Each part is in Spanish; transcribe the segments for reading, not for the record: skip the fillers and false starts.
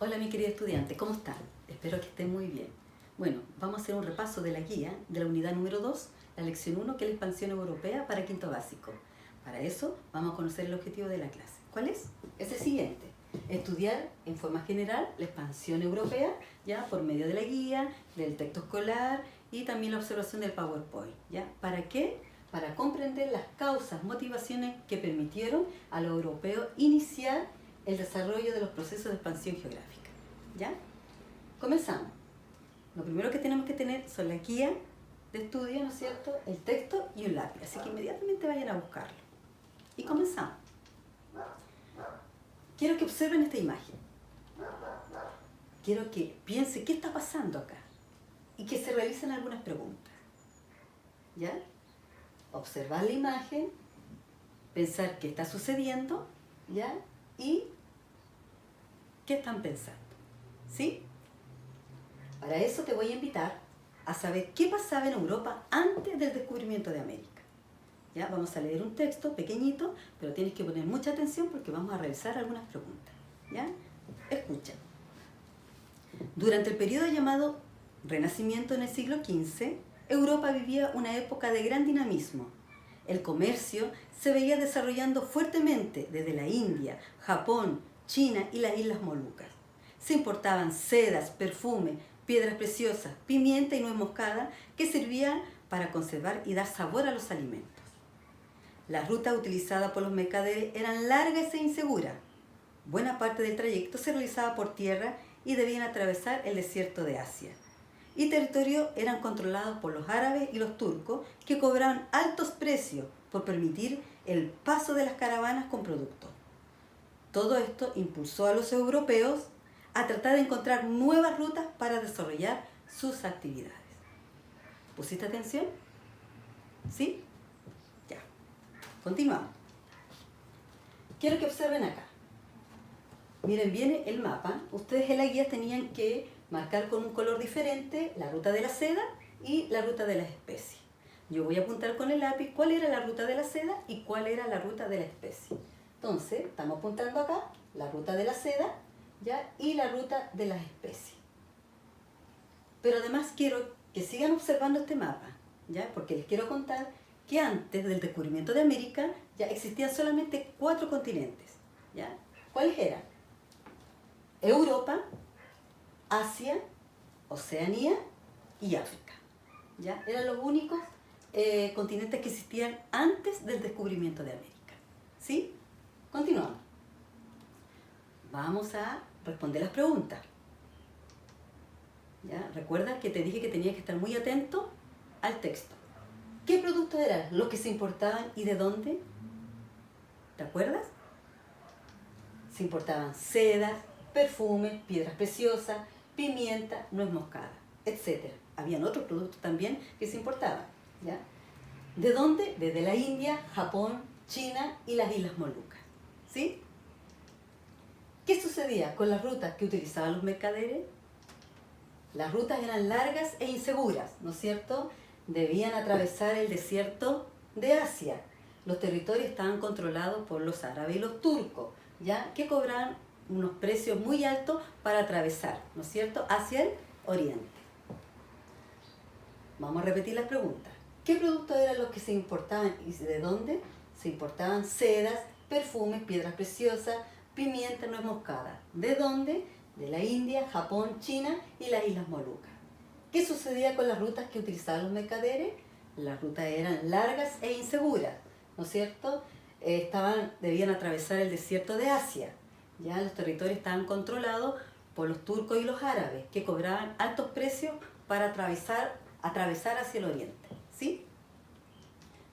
Hola mi querida estudiante, ¿cómo están? Espero que estén muy bien. Bueno, vamos a hacer un repaso de la guía de la unidad número 2, la lección 1, que es la expansión europea para quinto básico. Para eso vamos a conocer el objetivo de la clase. ¿Cuál es? Es el siguiente: estudiar en forma general la expansión europea, ya por medio de la guía, del texto escolar y también la observación del PowerPoint. ¿Ya? ¿Para qué? Para comprender las causas, motivaciones que permitieron a los europeos iniciar el desarrollo de los procesos de expansión geográfica. ¿Ya? Comenzamos. Lo primero que tenemos que tener son la guía de estudio, ¿no es cierto?, el texto y un lápiz. Así que inmediatamente vayan a buscarlo. Y comenzamos. Quiero que observen esta imagen. Quiero que piensen qué está pasando acá y que se realicen algunas preguntas. ¿Ya? Observar la imagen, pensar qué está sucediendo, ¿ya? Y qué están pensando. ¿Sí? Para eso te voy a invitar a saber qué pasaba en Europa antes del descubrimiento de América. ¿Ya? Vamos a leer un texto pequeñito, pero tienes que poner mucha atención porque vamos a realizar algunas preguntas. ¿Ya? Escucha. Durante el periodo llamado Renacimiento en el siglo XV, Europa vivía una época de gran dinamismo. El comercio se veía desarrollando fuertemente desde la India, Japón, China y las Islas Molucas. Se importaban sedas, perfumes, piedras preciosas, pimienta y nuez moscada que servían para conservar y dar sabor a los alimentos. Las rutas utilizadas por los mercaderes eran largas e inseguras. Buena parte del trayecto se realizaba por tierra y debían atravesar el desierto de Asia. Y territorios eran controlados por los árabes y los turcos, que cobraban altos precios por permitir el paso de las caravanas con productos. Todo esto impulsó a los europeos a tratar de encontrar nuevas rutas para desarrollar sus actividades. ¿Pusiste atención? ¿Sí? Ya. Continuamos. Quiero que observen acá. Miren bien el mapa. Ustedes en la guía tenían que marcar con un color diferente la ruta de la seda y la ruta de las especies. Yo voy a apuntar con el lápiz cuál era la ruta de la seda y cuál era la ruta de la especie. Entonces, estamos apuntando acá la ruta de la seda, ¿ya? Y la ruta de las especies. Pero además quiero que sigan observando este mapa, ¿ya? Porque les quiero contar que antes del descubrimiento de América ya existían solamente 4 continentes, ¿ya? ¿Cuáles eran? Europa, Asia, Oceanía y África. ¿Ya? Eran los únicos continentes que existían antes del descubrimiento de América. ¿Sí? Continuamos. Vamos a responder las preguntas. ¿Ya? Recuerda que te dije que tenías que estar muy atento al texto. ¿Qué productos eran los que se importaban y de dónde? ¿Te acuerdas? Se importaban sedas, perfumes, piedras preciosas, pimienta, nuez moscada, etc. Habían otros productos también que se importaban. ¿Ya? ¿De dónde? Desde la India, Japón, China y las Islas Molucas. ¿Sí? ¿Qué sucedía con las rutas que utilizaban los mercaderes? Las rutas eran largas e inseguras, ¿no es cierto? Debían atravesar el desierto de Asia. Los territorios estaban controlados por los árabes y los turcos, ¿ya? Que cobraban unos precios muy altos para atravesar, ¿no es cierto?, hacia el oriente. Vamos a repetir las preguntas. ¿Qué productos eran los que se importaban y de dónde? Se importaban sedas, perfumes, piedras preciosas, pimienta, nuez moscada. ¿De dónde? De la India, Japón, China y las Islas Molucas. ¿Qué sucedía con las rutas que utilizaban los mercaderes? Las rutas eran largas e inseguras, ¿no es cierto? Debían atravesar el desierto de Asia. Ya los territorios estaban controlados por los turcos y los árabes, que cobraban altos precios para atravesar hacia el oriente. ¿Sí?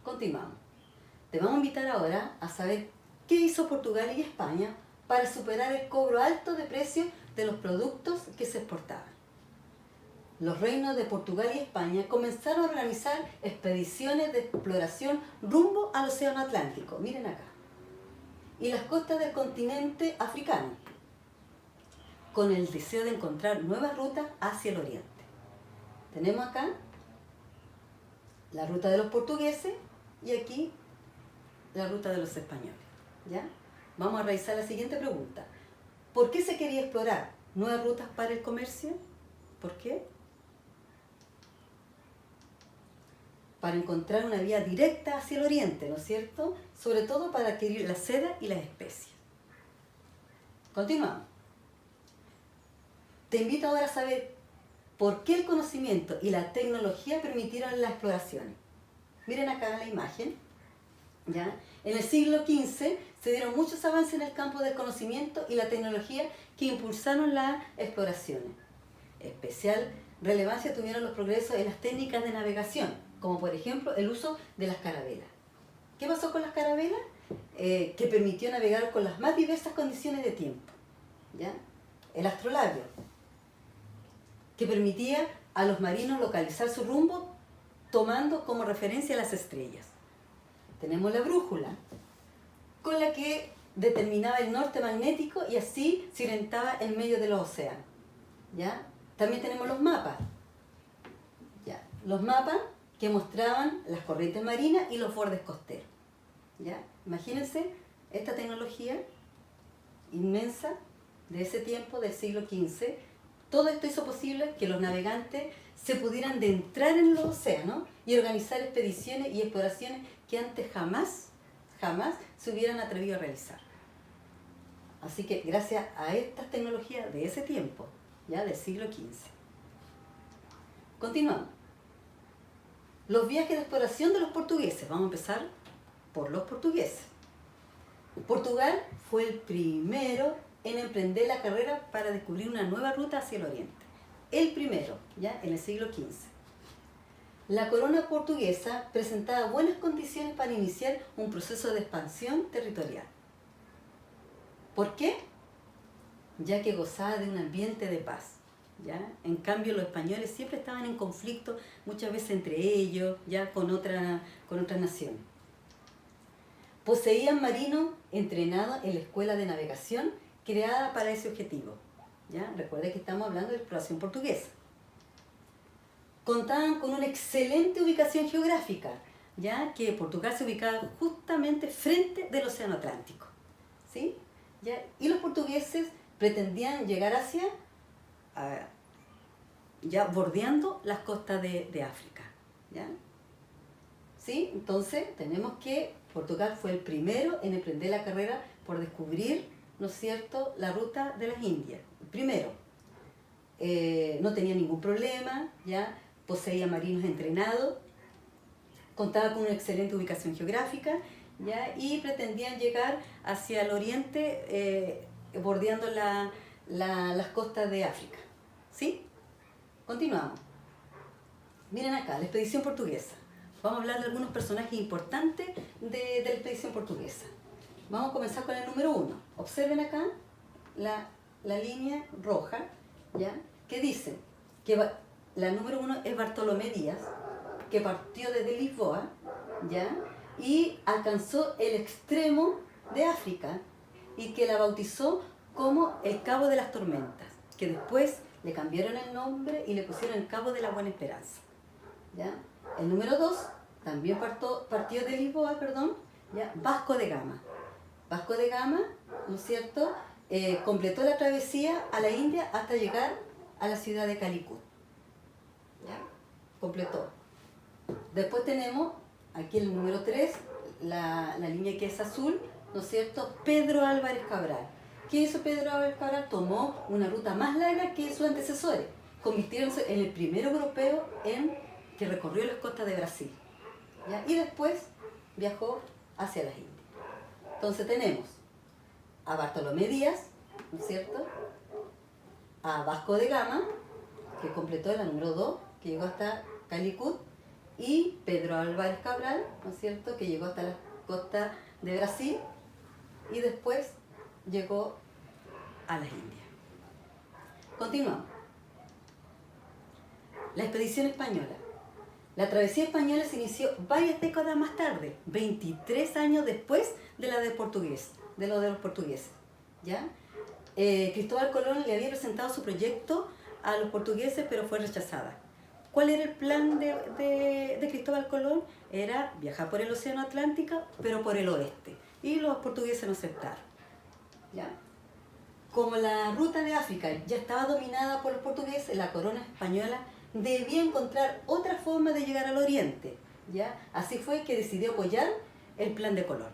Continuamos. Te vamos a invitar ahora a saber qué hizo Portugal y España para superar el cobro alto de precios de los productos que se exportaban. Los reinos de Portugal y España comenzaron a organizar expediciones de exploración rumbo al Océano Atlántico, miren acá, y las costas del continente africano, con el deseo de encontrar nuevas rutas hacia el oriente. Tenemos acá la ruta de los portugueses y aquí la ruta de los españoles. ¿Ya? Vamos a realizar la siguiente pregunta. ¿Por qué se quería explorar nuevas rutas para el comercio. ¿Por qué? Para encontrar una vía directa hacia el oriente, ¿no es cierto? Sobre todo para adquirir la seda y las especias. Continuamos. Te invito ahora a saber por qué el conocimiento y la tecnología permitieron las exploraciones. Miren acá la imagen. ¿Ya? En el siglo XV se dieron muchos avances en el campo del conocimiento y la tecnología que impulsaron las exploraciones. Especial relevancia tuvieron los progresos en las técnicas de navegación, como por ejemplo el uso de las carabelas. ¿Qué pasó con las carabelas? Que permitió navegar con las más diversas condiciones de tiempo. ¿Ya? El astrolabio, que permitía a los marinos localizar su rumbo tomando como referencia las estrellas. Tenemos la brújula, con la que determinaba el norte magnético y así se orientaba en medio de los océanos. ¿Ya? También tenemos los mapas. ¿Ya? Los mapas que mostraban las corrientes marinas y los bordes costeros. ¿Ya? Imagínense esta tecnología inmensa de ese tiempo, del siglo XV. Todo esto hizo posible que los navegantes se pudieran adentrar en los océanos y organizar expediciones y exploraciones que antes jamás se hubieran atrevido a realizar. Así que gracias a estas tecnologías de ese tiempo, ya del siglo XV. Continuamos. Los viajes de exploración de los portugueses. Vamos a empezar por los portugueses. Portugal fue el primero en emprender la carrera para descubrir una nueva ruta hacia el oriente. El primero, ya en el siglo XV. La corona portuguesa presentaba buenas condiciones para iniciar un proceso de expansión territorial. ¿Por qué? Ya que gozaba de un ambiente de paz. ¿Ya? En cambio, los españoles siempre estaban en conflicto, muchas veces entre ellos, ya con otras naciones. Poseían marinos entrenados en la escuela de navegación creada para ese objetivo. ¿Ya? Recuerden que estamos hablando de exploración portuguesa. Contaban con una excelente ubicación geográfica, ya que Portugal se ubicaba justamente frente del Océano Atlántico. ¿Sí? ¿Ya? Y los portugueses pretendían llegar hacia, ya bordeando las costas de África. ¿Ya? ¿Sí? Entonces tenemos que Portugal fue el primero en emprender la carrera por descubrir, ¿no es cierto?, la ruta de las Indias. Primero, no tenía ningún problema, ¿ya? Poseía marinos entrenados, contaba con una excelente ubicación geográfica, ¿ya? Y pretendían llegar hacia el oriente bordeando las costas de África. ¿Sí? Continuamos. Miren acá, la expedición portuguesa. Vamos a hablar de algunos personajes importantes de la expedición portuguesa. Vamos a comenzar con el número 1. Observen acá la línea roja, ¿ya? Que dice que la número 1 es Bartolomé Díaz, que partió desde Lisboa, ¿ya? Y alcanzó el extremo de África y que la bautizó como el Cabo de las Tormentas, que después le cambiaron el nombre y le pusieron el Cabo de la Buena Esperanza. ¿Ya? El número 2 también partió de Lisboa, ¿ya? Vasco de Gama. Vasco de Gama, ¿no es cierto?, completó la travesía a la India hasta llegar a la ciudad de Calicut. ¿Ya? Completó. Después tenemos aquí el número 3, la línea que es azul, ¿no es cierto?, Pedro Álvarez Cabral. ¿Qué hizo Pedro Álvarez Cabral? Tomó una ruta más larga que sus antecesores, convirtiéndose en el primer europeo que recorrió las costas de Brasil. ¿Ya? Y después viajó hacia las Indias. Entonces tenemos a Bartolomé Díaz, ¿no es cierto?, a Vasco de Gama, que completó la número 2, que llegó hasta Calicut, y Pedro Álvarez Cabral, ¿no es cierto?, que llegó hasta las costas de Brasil y después llegó a las Indias. Continuamos. La expedición española. La travesía española se inició varias décadas más tarde, 23 años después de la de los portugueses. ¿Ya? Cristóbal Colón le había presentado su proyecto a los portugueses, pero fue rechazada. ¿Cuál era el plan de Cristóbal Colón? Era viajar por el Océano Atlántico, pero por el oeste. Y los portugueses no aceptaron. ¿Ya? como la ruta de África ya estaba dominada por los portugueses, la corona española debía encontrar otra forma de llegar al oriente, ¿ya? Así fue que decidió apoyar el plan de Colón,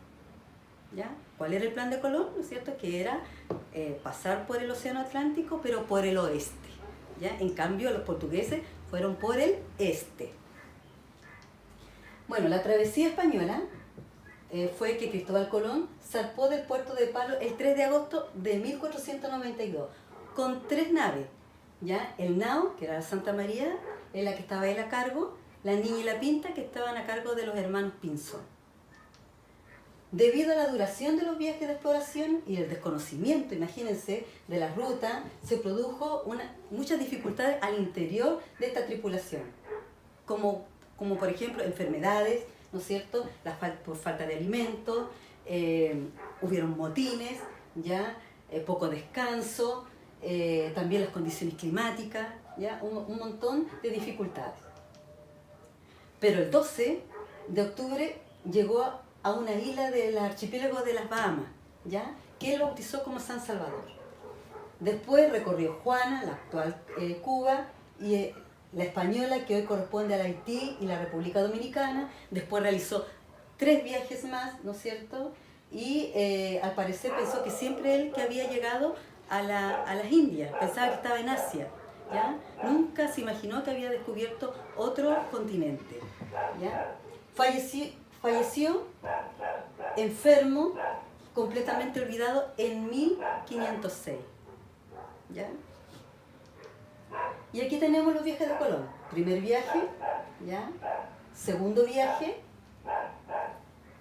¿ya? ¿Cuál era el plan de Colón? ¿No es cierto? Que era pasar por el Océano Atlántico, pero por el oeste, ¿ya? En cambio, los portugueses fueron por el este. Bueno, la travesía española fue que Cristóbal Colón zarpó del puerto de Palos el 3 de agosto de 1492 con 3 naves, ¿ya? El Nao, que era la Santa María, en la que estaba él a cargo, la Niña y la Pinta, que estaban a cargo de los hermanos Pinzón. Debido a la duración de los viajes de exploración y el desconocimiento, imagínense, de la ruta, se produjo muchas dificultades al interior de esta tripulación, como por ejemplo enfermedades, ¿no es cierto?, por falta de alimentos, hubieron motines, ¿ya? Poco descanso, también las condiciones climáticas, ¿ya? Un montón de dificultades. Pero el 12 de octubre llegó a una isla del archipiélago de las Bahamas, ¿ya? Que él bautizó como San Salvador. Después recorrió Juana, la actual Cuba, y la Española, que hoy corresponde al Haití y la República Dominicana. Después realizó 3 viajes más, ¿no es cierto? Y al parecer pensó que siempre él que había llegado a las Indias, pensaba que estaba en Asia, ¿ya? Nunca se imaginó que había descubierto otro continente, ¿ya? Falleció enfermo, completamente olvidado, en 1506, ¿ya? Y aquí tenemos los viajes de Colón. Primer viaje, ¿ya? Segundo viaje,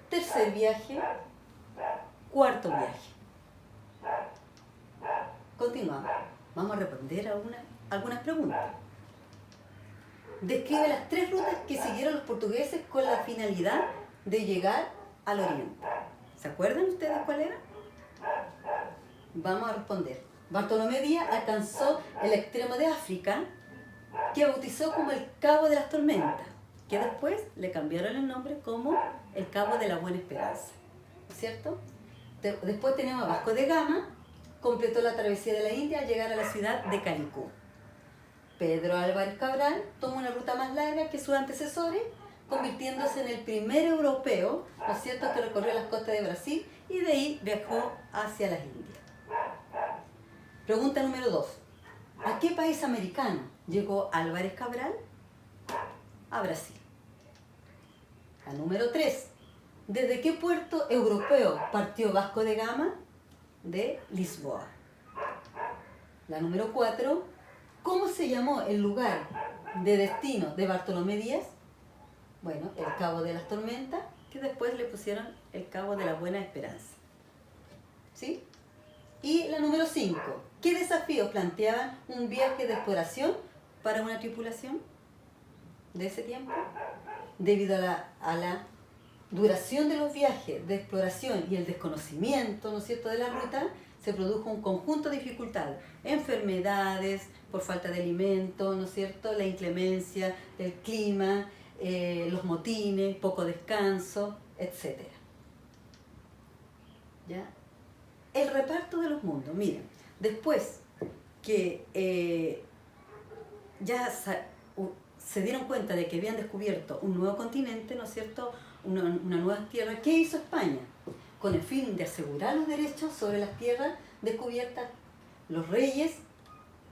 tercer viaje, cuarto viaje. Continuamos. Vamos a responder algunas preguntas. Describe las 3 rutas que siguieron los portugueses con la finalidad de llegar al oriente. ¿Se acuerdan ustedes cuál era? Vamos a responder. Bartolomé Díaz alcanzó el extremo de África, que bautizó como el Cabo de las Tormentas, que después le cambiaron el nombre como el Cabo de la Buena Esperanza, ¿cierto? Después tenemos a Vasco de Gama, completó la travesía de la India al llegar a la ciudad de Calicú. Pedro Álvarez Cabral tomó una ruta más larga que sus antecesores, convirtiéndose en el primer europeo, ¿no es cierto?, que recorrió las costas de Brasil y de ahí viajó hacia las Indias. Pregunta número 2. ¿A qué país americano llegó Álvarez Cabral? A Brasil. La número 3. ¿Desde qué puerto europeo partió Vasco de Gama? De Lisboa. La número 4. ¿Cómo se llamó el lugar de destino de Bartolomé Díaz? Bueno, el Cabo de las Tormentas, que después le pusieron el Cabo de la Buena Esperanza. ¿Sí? Y la número 5. ¿Qué desafíos planteaba un viaje de exploración para una tripulación de ese tiempo? Debido a la duración de los viajes de exploración y el desconocimiento, ¿no es cierto?, de la ruta, se produjo un conjunto de dificultades, enfermedades por falta de alimento, ¿no es cierto?, la inclemencia del clima, los motines, poco descanso, etc. ¿Ya? El reparto de los mundos. Miren, después que ya se dieron cuenta de que habían descubierto un nuevo continente, ¿no es cierto?, una nueva tierra, ¿qué hizo España? Con el fin de asegurar los derechos sobre las tierras descubiertas, los reyes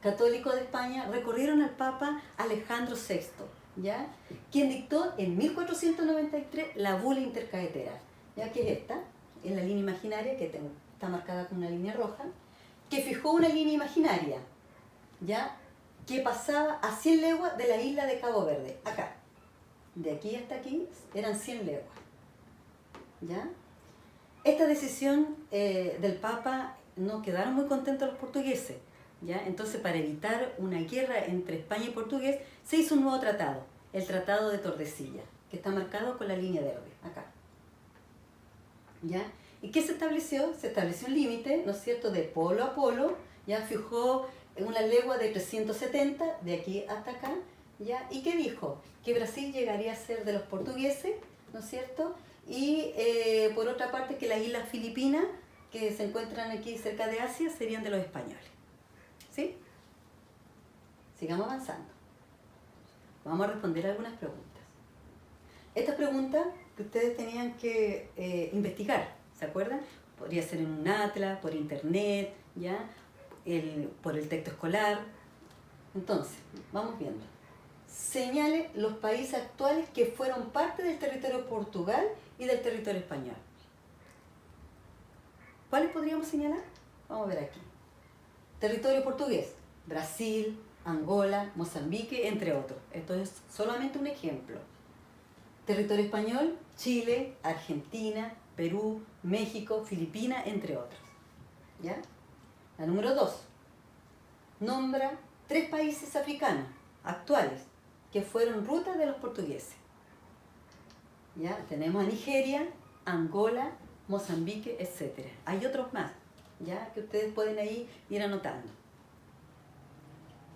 católicos de España recorrieron al Papa Alejandro VI, ¿ya?, quien dictó en 1493 la bula intercaetera, ¿ya?, que es esta, en la línea imaginaria, que está marcada con una línea roja, que fijó una línea imaginaria, ¿ya?, que pasaba a 100 leguas de la isla de Cabo Verde, acá. De aquí hasta aquí eran 100 leguas, ¿ya? Esta decisión del Papa no quedaron muy contentos los portugueses, ¿ya? Entonces, para evitar una guerra entre España y Portugués, se hizo un nuevo tratado, el Tratado de Tordesillas, que está marcado con la línea verde, acá, ¿ya? ¿Y qué se estableció? Se estableció un límite, ¿no es cierto?, de polo a polo, ya fijó una legua de 370, de aquí hasta acá, ¿ya? ¿Y qué dijo? Que Brasil llegaría a ser de los portugueses, ¿no es cierto?, y por otra parte que las islas Filipinas que se encuentran aquí cerca de Asia serían de los españoles. ¿Sí? Sigamos avanzando. Vamos a responder algunas preguntas. Estas preguntas que ustedes tenían que investigar, ¿se acuerdan? Podría ser en un atlas, por internet, ¿ya? Por el texto escolar. Entonces, vamos viendo. Señale los países actuales que fueron parte del territorio de Portugal y del territorio español. ¿Cuáles podríamos señalar? Vamos a ver aquí. Territorio portugués: Brasil, Angola, Mozambique, entre otros. Esto es solamente un ejemplo. Territorio español: Chile, Argentina, Perú, México, Filipinas, entre otros. ¿Ya? La número 2. Nombra 3 países africanos actuales que fueron ruta de los portugueses. ¿Ya? Tenemos a Nigeria, Angola, Mozambique, etc. Hay otros más, ¿ya? Que ustedes pueden ahí ir anotando.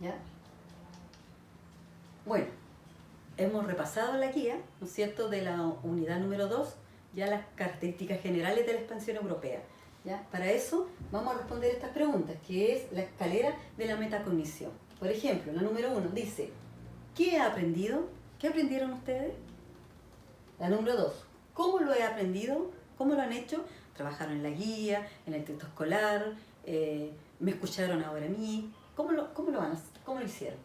¿Ya? Bueno, hemos repasado la guía, ¿no es cierto?, de la unidad número 2, ya las características generales de la expansión europea. ¿Ya? Para eso vamos a responder estas preguntas, que es la escalera de la metacognición. Por ejemplo, la número 1 dice: ¿qué he aprendido? ¿Qué aprendieron ustedes? La número 2, ¿cómo lo he aprendido? ¿Cómo lo han hecho? ¿Trabajaron en la guía, en el texto escolar? ¿Me escucharon ahora a mí? ¿Cómo lo hicieron?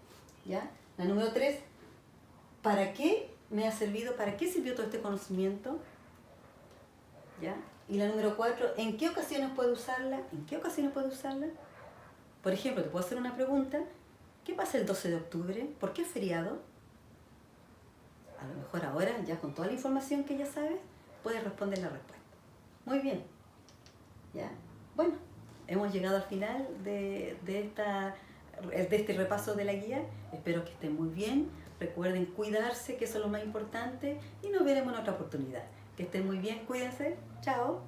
¿Ya? La número 3, ¿para qué me ha servido? ¿Para qué sirvió todo este conocimiento? ¿Ya? Y la número 4, ¿en qué ocasiones puedo usarla? ¿En qué ocasiones puedo usarla? Por ejemplo, te puedo hacer una pregunta. ¿Qué pasa el 12 de octubre? ¿Por qué es feriado? A lo mejor ahora, ya con toda la información que ya sabes, puedes responder la respuesta. Muy bien. ¿Ya? Bueno, hemos llegado al final de este repaso de la guía. Espero que estén muy bien. Recuerden cuidarse, que eso es lo más importante. Y nos veremos en otra oportunidad. Que estén muy bien. Cuídense. Chao.